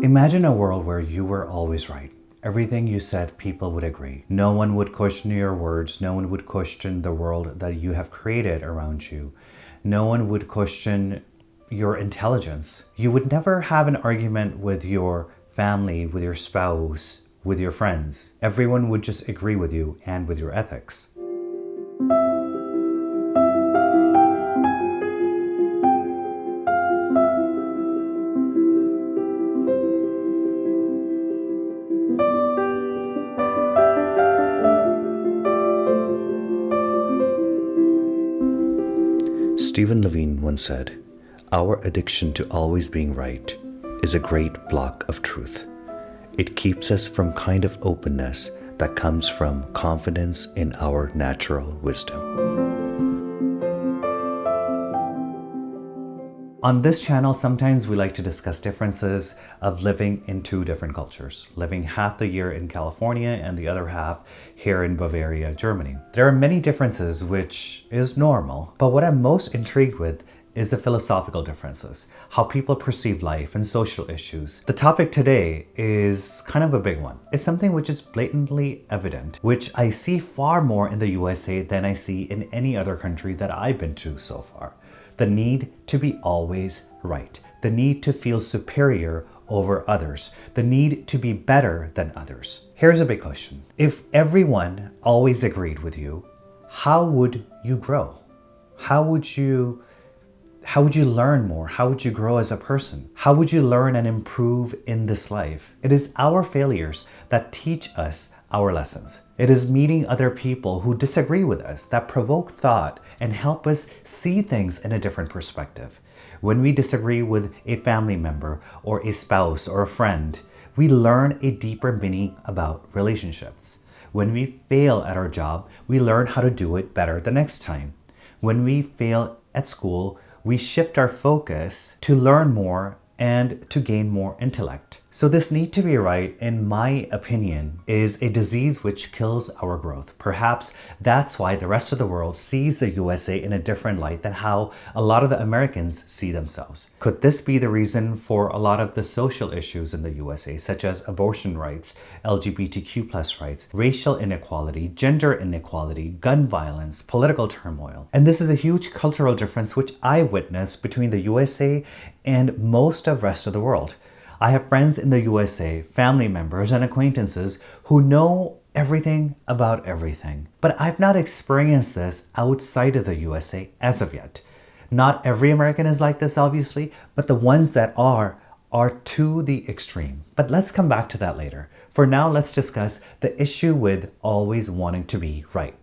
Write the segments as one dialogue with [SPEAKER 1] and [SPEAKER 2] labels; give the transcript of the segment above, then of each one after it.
[SPEAKER 1] Imagine a world where you were always right. Everything you said, people would agree. No one would question your words. No one would question the world that you have created around you. No one would question your intelligence. You would never have an argument with your family, with your spouse, with your friends. Everyone would just agree with you and with your ethics. Stephen Levine once said, "Our addiction to always being right is a great block of truth. It keeps us from kind of openness that comes from confidence in our natural wisdom." On this channel, sometimes we like to discuss differences of living in two different cultures, living half the year in California and the other half here in Bavaria, Germany. There are many differences, which is normal, but what I'm most intrigued with is the philosophical differences, how people perceive life and social issues. The topic today is kind of a big one. It's something which is blatantly evident, which I see far more in the USA than I see in any other country that I've been to so far. The need to be always right, the need to feel superior over others, the need to be better than others. Here's a big question. If everyone always agreed with you, how would you grow? How would you learn more? How would you grow as a person? How would you learn and improve in this life? It is our failures that teach us our lessons. It is meeting other people who disagree with us that provoke thought and help us see things in a different perspective. When we disagree with a family member or a spouse or a friend, we learn a deeper meaning about relationships. When we fail at our job, we learn how to do it better the next time. When we fail at school, we shift our focus to learn more and to gain more intellect. So this need to be right, in my opinion, is a disease which kills our growth. Perhaps that's why the rest of the world sees the USA in a different light than how a lot of the Americans see themselves. Could this be the reason for a lot of the social issues in the USA, such as abortion rights, LGBTQ+ rights, racial inequality, gender inequality, gun violence, political turmoil? And this is a huge cultural difference which I witnessed between the USA and most of the rest of the world. I have friends in the USA, family members and acquaintances who know everything about everything. But I've not experienced this outside of the USA as of yet. Not every American is like this, obviously, but the ones that are to the extreme. But let's come back to that later. For now, let's discuss the issue with always wanting to be right.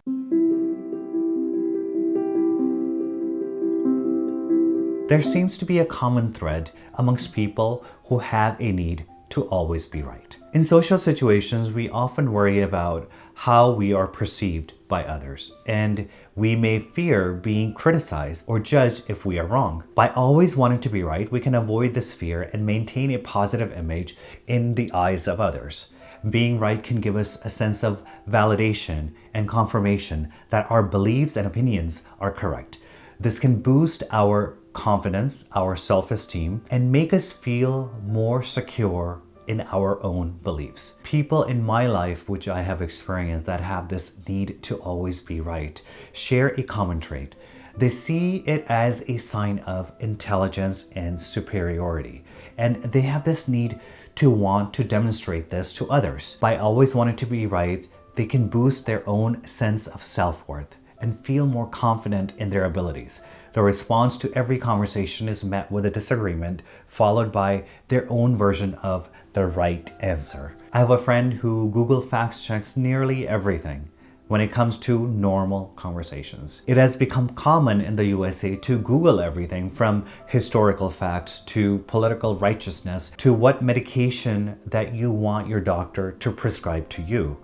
[SPEAKER 1] There seems to be a common thread amongst people who have a need to always be right. In social situations, we often worry about how we are perceived by others, and we may fear being criticized or judged if we are wrong. By always wanting to be right, we can avoid this fear and maintain a positive image in the eyes of others. Being right can give us a sense of validation and confirmation that our beliefs and opinions are correct. This can boost our confidence, our self-esteem, and make us feel more secure in our own beliefs. People in my life, which I have experienced, that have this need to always be right, share a common trait. They see it as a sign of intelligence and superiority, and they have this need to want to demonstrate this to others. By always wanting to be right, they can boost their own sense of self-worth and feel more confident in their abilities. The response to every conversation is met with a disagreement, followed by their own version of the right answer. I have a friend who Google fact checks nearly everything when it comes to normal conversations. It has become common in the USA to Google everything from historical facts to political righteousness to what medication that you want your doctor to prescribe to you.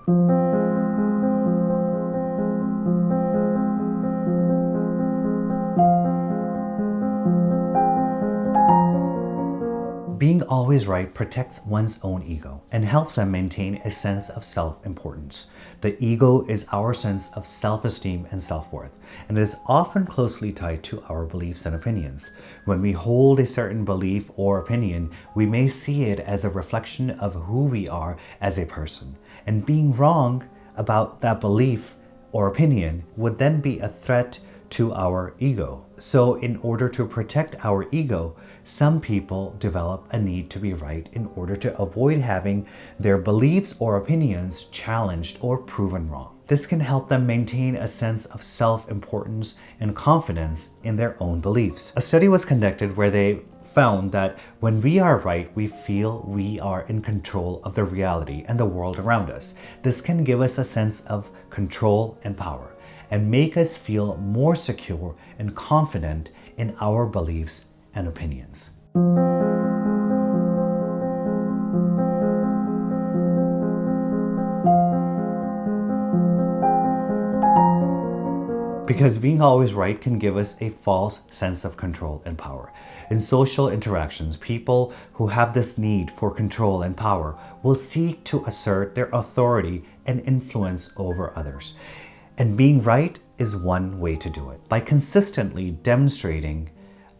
[SPEAKER 1] being always right protects one's own ego and helps them maintain a sense of self-importance. The ego is our sense of self-esteem and self-worth, and it is often closely tied to our beliefs and opinions. When we hold a certain belief or opinion, we may see it as a reflection of who we are as a person, and being wrong about that belief or opinion would then be a threat to our ego. So in order to protect our ego, some people develop a need to be right in order to avoid having their beliefs or opinions challenged or proven wrong. This can help them maintain a sense of self-importance and confidence in their own beliefs. A study was conducted where they found that when we are right, we feel we are in control of the reality and the world around us. This can give us a sense of control and power, and make us feel more secure and confident in our beliefs and opinions. Because being always right can give us a false sense of control and power. In social interactions, people who have this need for control and power will seek to assert their authority and influence over others. And being right is one way to do it. By consistently demonstrating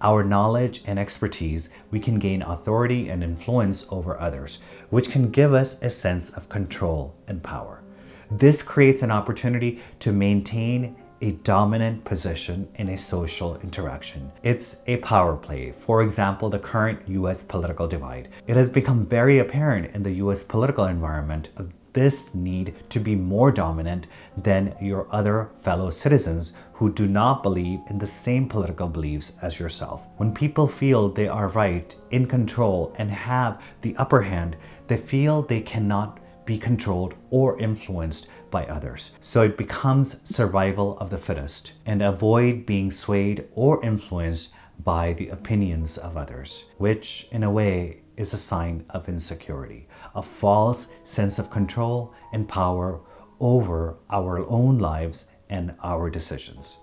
[SPEAKER 1] our knowledge and expertise, we can gain authority and influence over others, which can give us a sense of control and power. This creates an opportunity to maintain a dominant position in a social interaction. It's a power play. For example, the current US political divide. It has become very apparent in the US political environment of this need to be more dominant than your other fellow citizens who do not believe in the same political beliefs as yourself. When people feel they are right, in control, and have the upper hand, they feel they cannot be controlled or influenced by others. So it becomes survival of the fittest, and avoid being swayed or influenced by the opinions of others, which in a way is a sign of insecurity, a false sense of control and power over our own lives and our decisions.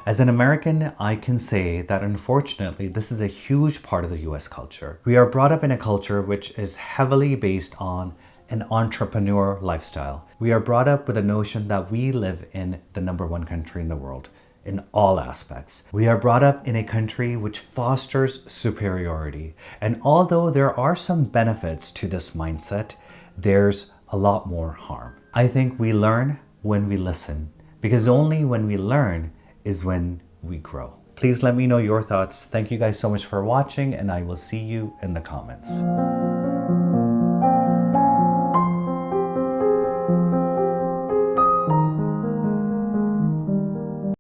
[SPEAKER 1] As an American, I can say that unfortunately, this is a huge part of the US culture. We are brought up in a culture which is heavily based on an entrepreneur lifestyle. We are brought up with a notion that we live in the #1 country in the world in all aspects. We are brought up in a country which fosters superiority. And although there are some benefits to this mindset, there's a lot more harm. I think we learn when we listen, because only when we learn is when we grow. Please let me know your thoughts. Thank you guys so much for watching, and I will see you in the comments.